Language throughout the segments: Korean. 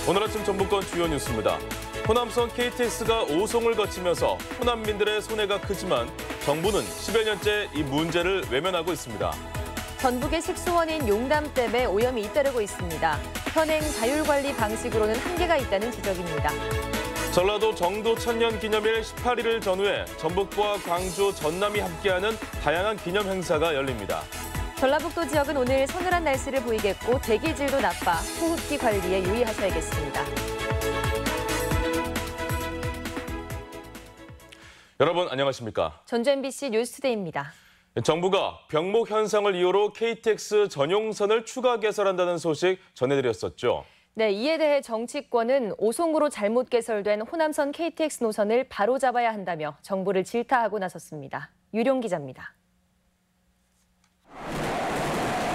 오늘 아침 전북권 주요 뉴스입니다. 호남선 KTX가 오송을 거치면서 호남민들의 손해가 크지만 정부는 10여 년째 이 문제를 외면하고 있습니다. 전북의 식수원인 용담댐에 오염이 잇따르고 있습니다. 현행 자율관리 방식으로는 한계가 있다는 지적입니다. 전라도 정도 천년 기념일 18일을 전후해 전북과 광주, 전남이 함께하는 다양한 기념 행사가 열립니다. 전라북도 지역은 오늘 서늘한 날씨를 보이겠고 대기질도 나빠 호흡기 관리에 유의하셔야겠습니다. 여러분 안녕하십니까? 전주 MBC 뉴스투데이입니다. 정부가 병목 현상을 이유로 KTX 전용선을 추가 개설한다는 소식 전해드렸었죠. 네, 이에 대해 정치권은 오송으로 잘못 개설된 호남선 KTX 노선을 바로잡아야 한다며 정부를 질타하고 나섰습니다. 유룡 기자입니다.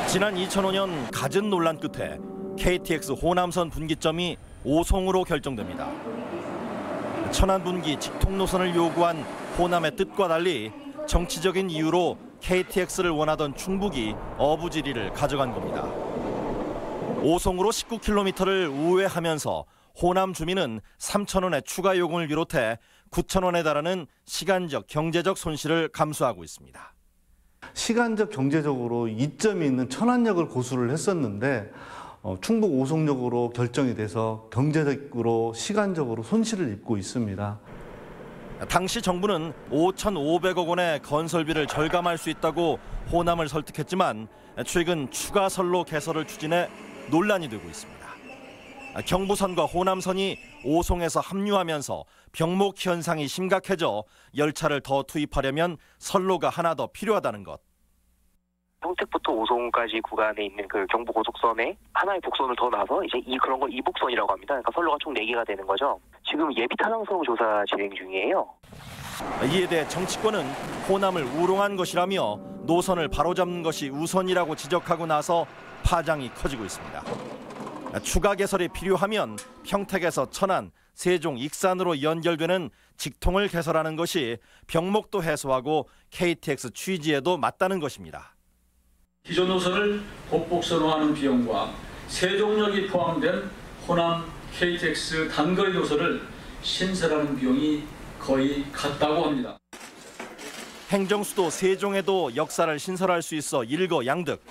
지난 2005년 갖은 논란 끝에 KTX 호남선 분기점이 오송으로 결정됩니다. 천안 분기 직통 노선을 요구한 호남의 뜻과 달리 정치적인 이유로 KTX를 원하던 충북이 어부지리를 가져간 겁니다. 오송으로 19km를 우회하면서 호남 주민은 3,000원의 추가 요금을 비롯해 9,000원에 달하는 시간적, 경제적 손실을 감수하고 있습니다. 시간적 경제적으로 이점이 있는 천안역을 고수를 했었는데 충북 오송역으로 결정이 돼서 경제적으로 시간적으로 손실을 입고 있습니다. 당시 정부는 5,500억 원의 건설비를 절감할 수 있다고 호남을 설득했지만 최근 추가 선로 개설을 추진해 논란이 되고 있습니다. 경부선과 호남선이 오송에서 합류하면서 병목 현상이 심각해져 열차를 더 투입하려면 선로가 하나 더 필요하다는 것. 평택부터 오송까지 구간에 있는 그 경부고속선에 하나의 복선을 더 놔서 이제 그런 걸 이복선이라고 합니다. 그러니까 선로가 총 4개가 되는 거죠. 지금 예비 타당성 조사 진행 중이에요. 이에 대해 정치권은 호남을 우롱한 것이라며 노선을 바로잡는 것이 우선이라고 지적하고 나서 파장이 커지고 있습니다. 추가 개설이 필요하면 평택에서 천안, 세종, 익산으로 연결되는 직통을 개설하는 것이 병목도 해소하고 KTX 취지에도 맞다는 것입니다. 기존 노선을 복복선호하는 비용과 세종역이 포함된 호남 KTX 단거리 노선을 신설하는 비용이 거의 같다고 합니다. 행정수도 세종에도 역사를 신설할 수 있어 일거양득.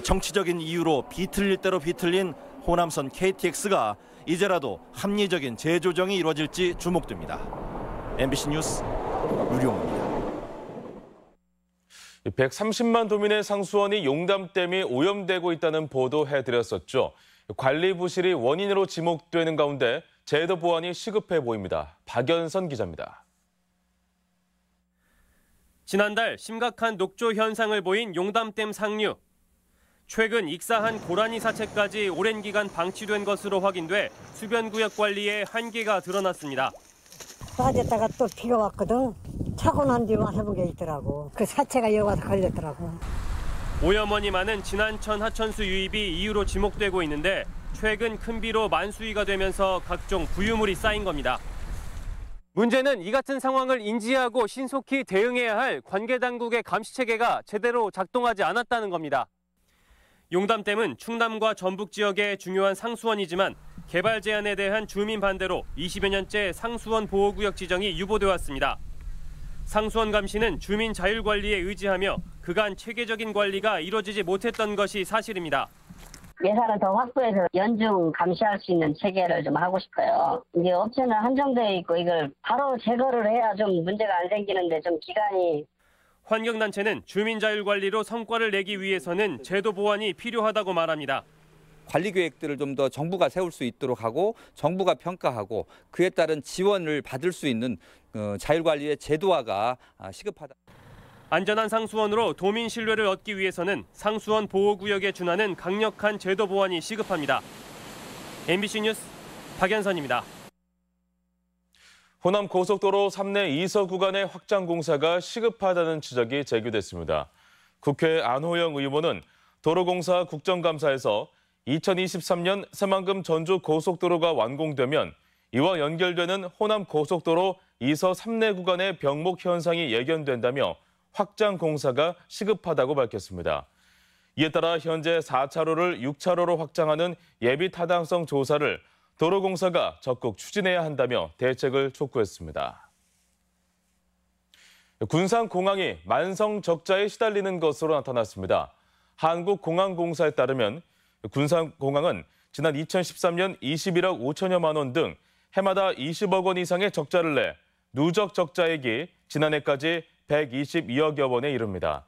정치적인 이유로 비틀릴 대로 비틀린 호남선 KTX가 이제라도 합리적인 재조정이 이루어질지 주목됩니다. MBC 뉴스 유룡입니다. 130만 도민의 상수원이 용담댐이 오염되고 있다는 보도해드렸었죠. 관리 부실이 원인으로 지목되는 가운데 제도 보완이 시급해 보입니다. 박연선 기자입니다. 지난달 심각한 녹조 현상을 보인 용담댐 상류. 최근 익사한 고라니 사체까지 오랜 기간 방치된 것으로 확인돼 수변구역 관리에 한계가 드러났습니다. 빠졌다가 또 비가 왔거든. 차고 난 뒤 와서 보게 있더라고. 그 사체가 여기 와서 걸렸더라고. 오염원이 많은 진안천 하천수 유입이 이유로 지목되고 있는데 최근 큰 비로 만수위가 되면서 각종 부유물이 쌓인 겁니다. 문제는 이 같은 상황을 인지하고 신속히 대응해야 할 관계당국의 감시체계가 제대로 작동하지 않았다는 겁니다. 용담댐은 충남과 전북 지역의 중요한 상수원이지만 개발 제한에 대한 주민 반대로 20여 년째 상수원 보호구역 지정이 유보돼 왔습니다. 상수원 감시는 주민 자율관리에 의지하며 그간 체계적인 관리가 이루어지지 못했던 것이 사실입니다. 예산을 더 확보해서 연중 감시할 수 있는 체계를 좀 하고 싶어요. 이게 업체는 한정되어 있고 이걸 바로 제거를 해야 좀 문제가 안 생기는데 좀 기간이. 환경단체는 주민 자율관리로 성과를 내기 위해서는 제도 보완이 필요하다고 말합니다. 관리 계획들을 좀 더 정부가 세울 수 있도록 하고 정부가 평가하고 그에 따른 지원을 받을 수 있는 자율관리의 제도화가 시급하다. 안전한 상수원으로 도민 신뢰를 얻기 위해서는 상수원 보호구역에 준하는 강력한 제도 보완이 시급합니다. MBC 뉴스 박연선입니다. 호남 고속도로 3내 2서 구간의 확장 공사가 시급하다는 지적이 제기됐습니다. 국회 안호영 의원은 도로공사 국정감사에서 2023년 새만금 전주 고속도로가 완공되면 이와 연결되는 호남 고속도로 2서 3내 구간의 병목 현상이 예견된다며 확장 공사가 시급하다고 밝혔습니다. 이에 따라 현재 4차로를 6차로로 확장하는 예비 타당성 조사를 도로공사가 적극 추진해야 한다며 대책을 촉구했습니다. 군산공항이 만성 적자에 시달리는 것으로 나타났습니다. 한국공항공사에 따르면 군산공항은 지난 2013년 21억 5천여만 원 등 해마다 20억 원 이상의 적자를 내 누적 적자액이 지난해까지 122억여 원에 이릅니다.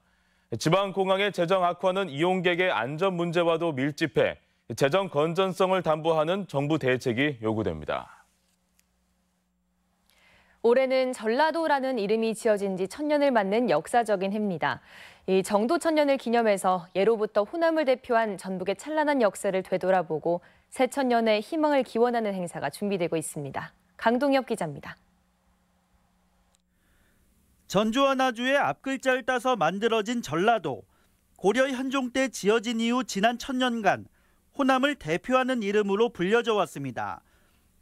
지방공항의 재정 악화는 이용객의 안전 문제와도 밀집해 재정 건전성을 담보하는 정부 대책이 요구됩니다. 올해는 전라도라는 이름이 지어진 지 1000년을 맞는 역사적인 해입니다. 이 정도 1000년을 기념해서 예로부터 호남을 대표한 전북의 찬란한 역사를 되돌아보고 새천년의 희망을 기원하는 행사가 준비되고 있습니다. 강동엽 기자입니다. 전주와 나주의 앞글자를 따서 만들어진 전라도. 고려 현종 때 지어진 이후 지난 1000년간 호남을 대표하는 이름으로 불려져 왔습니다.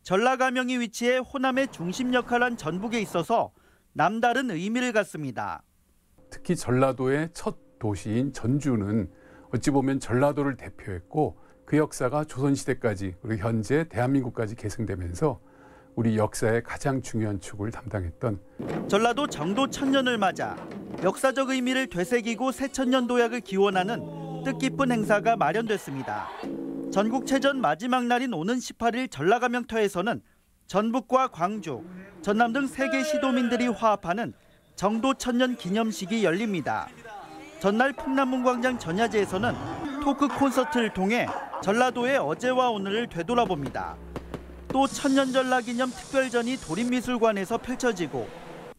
전라가명이 위치해 호남의 중심 역할을 한 전북에 있어서 남다른 의미를 갖습니다. 특히 전라도의 첫 도시인 전주는 어찌 보면 전라도를 대표했고 그 역사가 조선시대까지 그리고 현재 대한민국까지 계승되면서 우리 역사의 가장 중요한 축을 담당했던 전라도 정도 1000년을 맞아 역사적 의미를 되새기고 새천년 도약을 기원하는 뜻깊은 행사가 마련됐습니다. 전국체전 마지막 날인 오는 18일 전라가명터에서는 전북과 광주, 전남 등 3개 시도민들이 화합하는 정도 1000년 기념식이 열립니다. 전날 풍남문광장 전야제에서는 토크 콘서트를 통해 전라도의 어제와 오늘을 되돌아봅니다. 또 천년전라기념 특별전이 도립미술관에서 펼쳐지고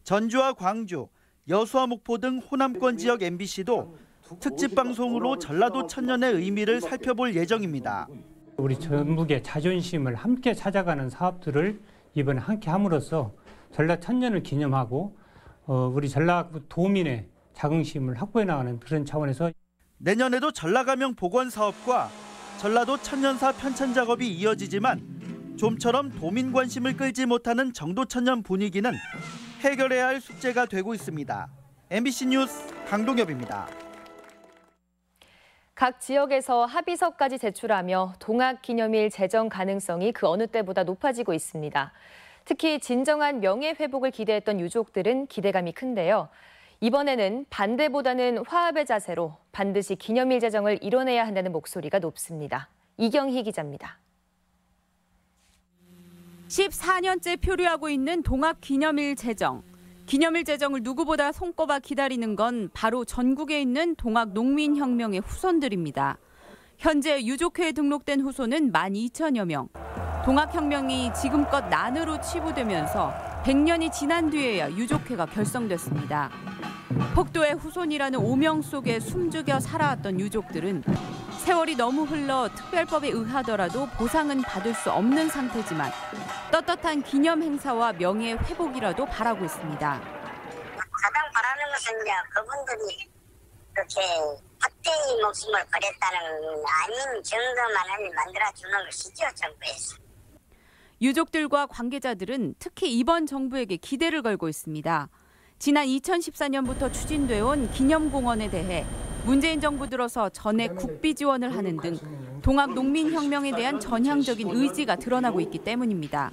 전주와 광주, 여수와 목포 등 호남권 지역 MBC도 특집 방송으로 전라도 천년의 의미를 살펴볼 예정입니다. 우리 전북의 자존심을 함께 찾아가는 사업들을 이번에 함께 함으로써 전라 천년을 기념하고 우리 전라도 도민의 자긍심을 확보해 나가는 그런 차원에서 내년에도 전라가명 복원 사업과 전라도 천년사 편찬 작업이 이어지지만 좀처럼 도민 관심을 끌지 못하는 정도 천년 분위기는 해결해야 할 숙제가 되고 있습니다. MBC 뉴스 강동엽입니다. 각 지역에서 합의서까지 제출하며 동학기념일 제정 가능성이 그 어느 때보다 높아지고 있습니다. 특히 진정한 명예회복을 기대했던 유족들은 기대감이 큰데요. 이번에는 반대보다는 화합의 자세로 반드시 기념일 제정을 이뤄내야 한다는 목소리가 높습니다. 이경희 기자입니다. 14년째 표류하고 있는 동학기념일 제정. 기념일 제정을 누구보다 손꼽아 기다리는 건 바로 전국에 있는 동학농민혁명의 후손들입니다. 현재 유족회에 등록된 후손은 12,000여 명. 동학혁명이 지금껏 난으로 치부되면서 100년이 지난 뒤에야 유족회가 결성됐습니다. 폭도의 후손이라는 오명 속에 숨죽여 살아왔던 유족들은 세월이 너무 흘러 특별법에 의하더라도 보상은 받을 수 없는 상태지만 떳떳한 기념 행사와 명예 회복이라도 바라고 있습니다. 가장 바라는 것은 이제 그분들이 그렇게 헛되이 목숨을 버렸다는 아닌 증거만을 만들어주는 것이죠, 정부에서. 유족들과 관계자들은 특히 이번 정부에게 기대를 걸고 있습니다. 지난 2014년부터 추진돼 온 기념공원에 대해 문재인 정부 들어서 전액 국비 지원을 하는 등 동학농민혁명에 대한 전향적인 의지가 드러나고 있기 때문입니다.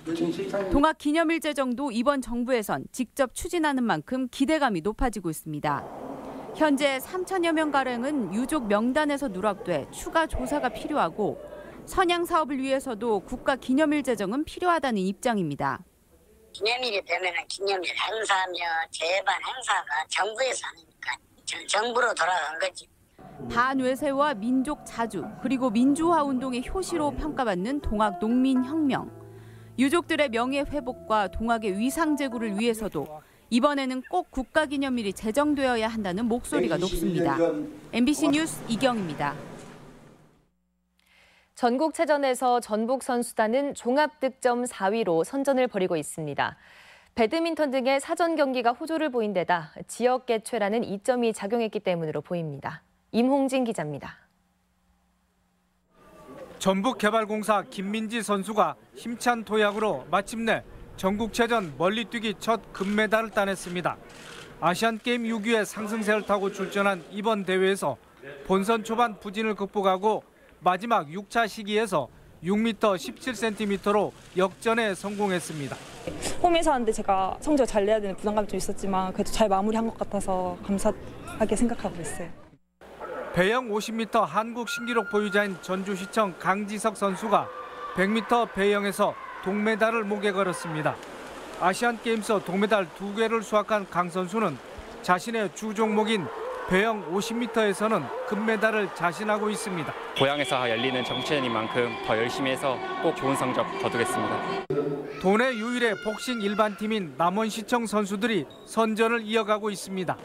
동학기념일 제정도 이번 정부에선 직접 추진하는 만큼 기대감이 높아지고 있습니다. 현재 3,000여 명가량은 유족 명단에서 누락돼 추가 조사가 필요하고 선양 사업을 위해서도 국가 기념일 제정은 필요하다는 입장입니다. 기념일이 되면 기념일 행사며 재반 행사가 정부에서 하니까 정부로 돌아간 거지. 반외세와 민족 자주 그리고 민주화 운동의 효시로 평가받는 동학농민혁명. 유족들의 명예 회복과 동학의 위상 제고를 위해서도 이번에는 꼭 국가기념일이 제정되어야 한다는 목소리가 높습니다. MBC 뉴스 이경입니다. 전국체전에서 전북 선수단은 종합득점 4위로 선전을 벌이고 있습니다. 배드민턴 등의 사전 경기가 호조를 보인 데다 지역 개최라는 이점이 작용했기 때문으로 보입니다. 임홍진 기자입니다. 전북개발공사 김민지 선수가 힘찬 도약으로 마침내 전국체전 멀리뛰기 첫 금메달을 따냈습니다. 아시안게임 6위의 상승세를 타고 출전한 이번 대회에서 본선 초반 부진을 극복하고 마지막 6차 시기에서 6m 17cm로 역전에 성공했습니다. 홈에서 하는데 제가 성적을 잘 내야 되는 부담감이 좀 있었지만 그래도 잘 마무리한 것 같아서 감사하게 생각하고 있어요. 배영 50m 한국 신기록 보유자인 전주시청 강지석 선수가 100m 배영에서 동메달을 목에 걸었습니다. 아시안게임스 동메달 2개를 수확한 강 선수는 자신의 주 종목인 배영 50m에서는 금메달을 자신하고 있습니다. 고향에서 열리는 정치전인 만큼 더 열심히 해서 꼭 좋은 성적 거두겠습니다. 도내 유일의 복싱 일반팀인 남원시청 선수들이 선전을 이어가고 있습니다.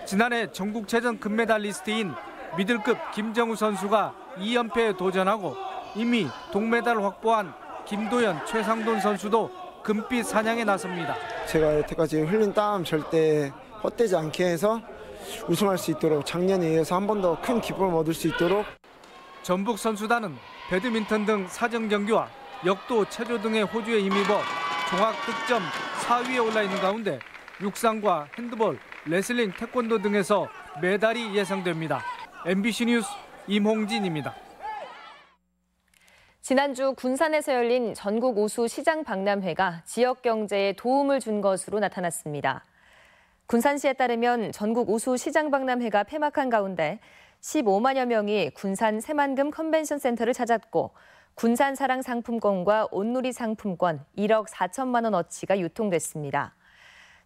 지난해 전국체전 금메달리스트인 미들급 김정우 선수가 2연패에 도전하고 이미 동메달을 확보한 김도연, 최상돈 선수도 금빛 사냥에 나섭니다. 제가 여태까지 흘린 땀 절대 헛되지 않게 해서 우승할 수 있도록 작년에 이어서 한 번 더 큰 기쁨을 얻을 수 있도록. 전북 선수단은 배드민턴 등 사정 경기와 역도, 체조 등의 호주에 힘입어 종합 득점 4위에 올라 있는 가운데 육상과 핸드볼, 레슬링, 태권도 등에서 메달이 예상됩니다. MBC 뉴스 임홍진입니다. 지난주 군산에서 열린 전국 우수 시장 박람회가 지역 경제에 도움을 준 것으로 나타났습니다. 군산시에 따르면 전국 우수 시장 박람회가 폐막한 가운데 15만여 명이 군산 새만금 컨벤션 센터를 찾았고 군산 사랑 상품권과 온누리 상품권 1억 4천만 원어치가 유통됐습니다.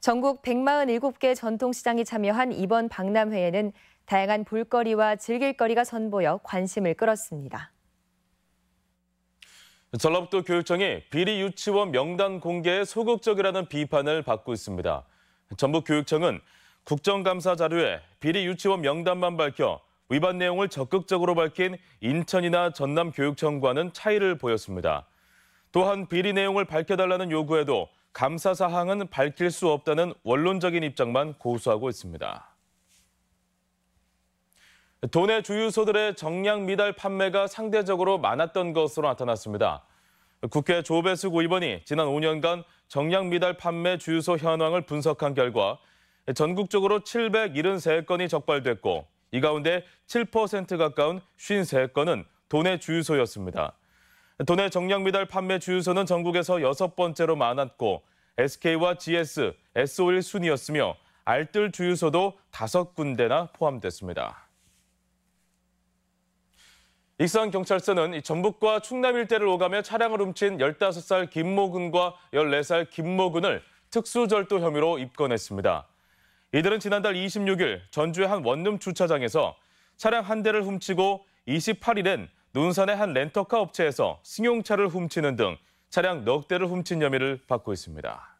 전국 147개 전통시장이 참여한 이번 박람회에는 다양한 볼거리와 즐길거리가 선보여 관심을 끌었습니다. 전라북도 교육청이 비리 유치원 명단 공개에 소극적이라는 비판을 받고 있습니다. 전북교육청은 국정감사 자료에 비리 유치원 명단만 밝혀 위반 내용을 적극적으로 밝힌 인천이나 전남교육청과는 차이를 보였습니다. 또한 비리 내용을 밝혀달라는 요구에도 감사 사항은 밝힐 수 없다는 원론적인 입장만 고수하고 있습니다. 도내 주유소들의 정량 미달 판매가 상대적으로 많았던 것으로 나타났습니다. 국회 조배숙 의원이 지난 5년간 정량 미달 판매 주유소 현황을 분석한 결과 전국적으로 773건이 적발됐고 이 가운데 7% 가까운 53건은 도내 주유소였습니다. 도내 정량 미달 판매 주유소는 전국에서 6번째로 많았고 SK와 GS, S-오일 순이었으며 알뜰 주유소도 5군데나 포함됐습니다. 익산경찰서는 전북과 충남 일대를 오가며 차량을 훔친 15살 김모근과 14살 김모근을 특수절도 혐의로 입건했습니다. 이들은 지난달 26일 전주의 한 원룸 주차장에서 차량 한 대를 훔치고 28일엔 논산의 한 렌터카 업체에서 승용차를 훔치는 등 차량 넉 대를 훔친 혐의를 받고 있습니다.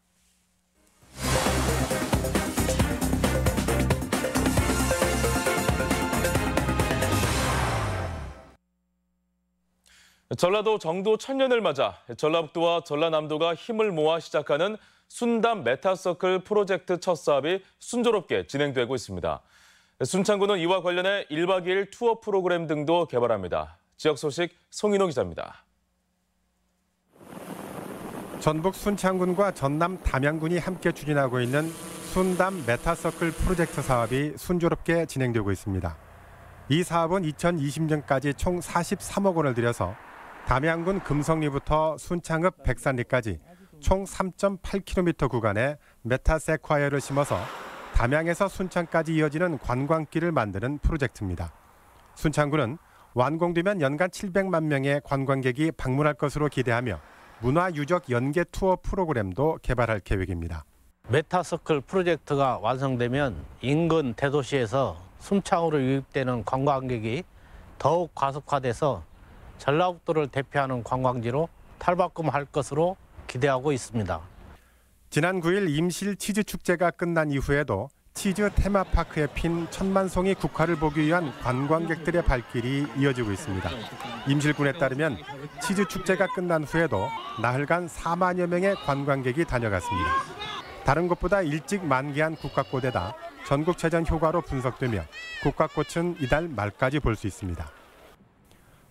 전라도 정도 1000년을 맞아 전라북도와 전라남도가 힘을 모아 시작하는 순담 메타서클 프로젝트 첫 사업이 순조롭게 진행되고 있습니다. 순창구는 이와 관련해 1박 2일 투어 프로그램 등도 개발합니다. 지역 소식 송인호 기자입니다. 전북 순창군과 전남 담양군이 함께 추진하고 있는 순담 메타서클 프로젝트 사업이 순조롭게 진행되고 있습니다. 이 사업은 2020년까지 총 43억 원을 들여서 담양군 금성리부터 순창읍 백산리까지 총 3.8km 구간에 메타세콰이어를 심어서 담양에서 순창까지 이어지는 관광길을 만드는 프로젝트입니다. 순창군은 완공되면 연간 700만 명의 관광객이 방문할 것으로 기대하며 문화유적 연계 투어 프로그램도 개발할 계획입니다. 메타서클 프로젝트가 완성되면 인근 대도시에서 순창으로 유입되는 관광객이 더욱 과속화돼서 전라북도를 대표하는 관광지로 탈바꿈할 것으로 기대하고 있습니다. 지난 9일 임실 치즈축제가 끝난 이후에도 치즈 테마파크에 핀 1000만 송이 국화를 보기 위한 관광객들의 발길이 이어지고 있습니다. 임실군에 따르면 치즈축제가 끝난 후에도 나흘간 4만여 명의 관광객이 다녀갔습니다. 다른 곳보다 일찍 만개한 국화꽃에다 전국체전 효과로 분석되며 국화꽃은 이달 말까지 볼 수 있습니다.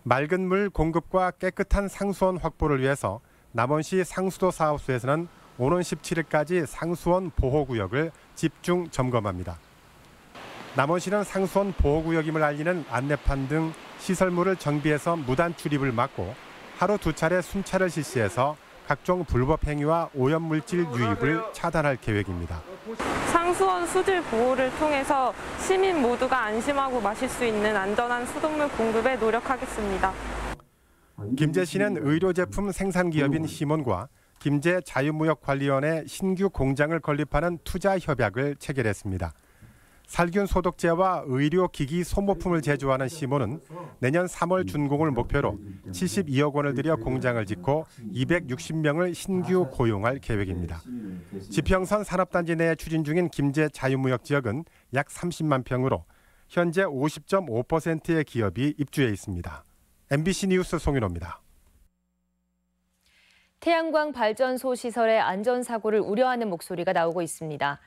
맑은 물 공급과 깨끗한 상수원 확보를 위해서 남원시 상수도 사업소에서는 오는 17일까지 상수원 보호구역을 집중 점검합니다. 남원시는 상수원 보호구역임을 알리는 안내판 등 시설물을 정비해서 무단 출입을 막고 하루 2차례 순찰을 실시해서 각종 불법 행위와 오염물질 유입을 차단할 계획입니다. 상수원 수질 보호를 통해서 시민 모두가 안심하고 마실 수 있는 안전한 수돗물 공급에 노력하겠습니다. 김제시는 의료제품 생산기업인 시몬과 김제자유무역관리원의 신규 공장을 건립하는 투자협약을 체결했습니다. 살균 소독제와 의료기기 소모품을 제조하는 시몬은 내년 3월 준공을 목표로 72억 원을 들여 공장을 짓고 260명을 신규 고용할 계획입니다. 지평선 산업단지 내에 추진 중인 김제 자유무역 지역은 약 30만 평으로 현재 50.5%의 기업이 입주해 있습니다. MBC 뉴스 송윤호입니다. 태양광 발전소 시설의 안전사고를 우려하는 목소리가 나오고 있습니다.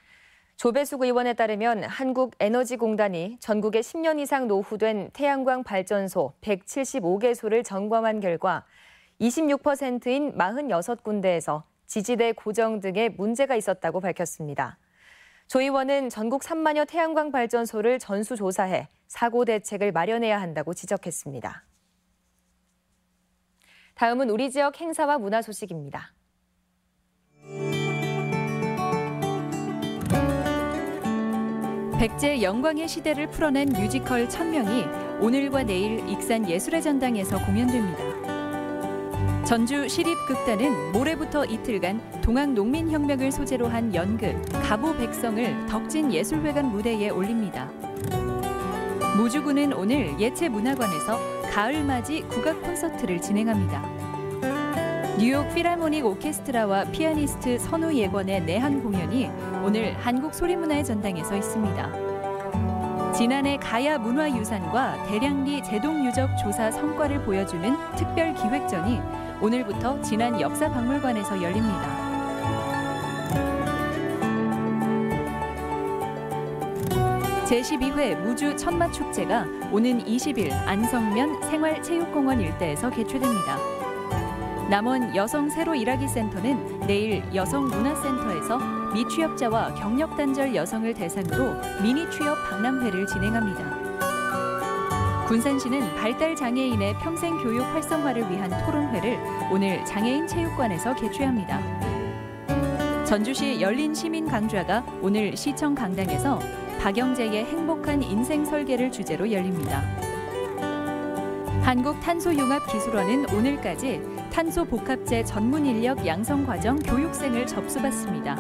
조배숙 의원에 따르면 한국에너지공단이 전국에 10년 이상 노후된 태양광 발전소 175개소를 점검한 결과 26%인 46군데에서 지지대 고정 등의 문제가 있었다고 밝혔습니다. 조 의원은 전국 3만여 태양광 발전소를 전수조사해 사고 대책을 마련해야 한다고 지적했습니다. 다음은 우리 지역 행사와 문화 소식입니다. 백제 영광의 시대를 풀어낸 뮤지컬 천명이 오늘과 내일 익산 예술의 전당에서 공연됩니다. 전주 시립극단은 모레부터 이틀간 동학농민혁명을 소재로 한 연극 가보백성을 덕진예술회관 무대에 올립니다. 무주군은 오늘 예체문화관에서 가을맞이 국악 콘서트를 진행합니다. 뉴욕 필하모닉 오케스트라와 피아니스트 선우 예권의 내한 공연이 오늘 한국소리문화의 전당에서 있습니다. 지난해 가야 문화유산과 대량리 제동유적 조사 성과를 보여주는 특별기획전이 오늘부터 진안 역사박물관에서 열립니다. 제12회 무주 천마축제가 오는 20일 안성면 생활체육공원 일대에서 개최됩니다. 남원 여성 새로 일하기 센터는 내일 여성문화센터에서 미취업자와 경력단절 여성을 대상으로 미니취업 박람회를 진행합니다. 군산시는 발달장애인의 평생교육 활성화를 위한 토론회를 오늘 장애인체육관에서 개최합니다. 전주시 열린시민강좌가 오늘 시청 강당에서 박영재의 행복한 인생 설계를 주제로 열립니다. 한국탄소융합기술원은 오늘까지 탄소복합재 전문인력 양성과정 교육생을 접수받습니다.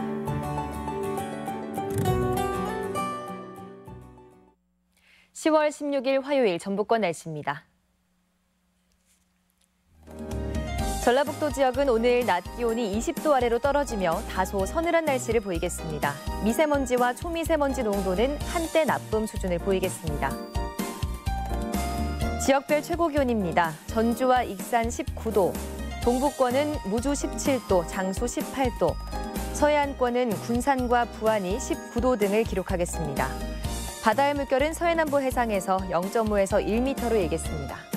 (10월 16일) 화요일 전북권 날씨입니다. 전라북도 지역은 오늘 낮 기온이 20도 아래로 떨어지며 다소 서늘한 날씨를 보이겠습니다. 미세먼지와 초미세먼지 농도는 한때 나쁨 수준을 보이겠습니다. 지역별 최고 기온입니다. 전주와 익산 19도, 동북권은 무주 17도, 장수 18도, 서해안권은 군산과 부안이 19도 등을 기록하겠습니다. 바다의 물결은 서해남부 해상에서 0.5에서 1m로 일겠습니다.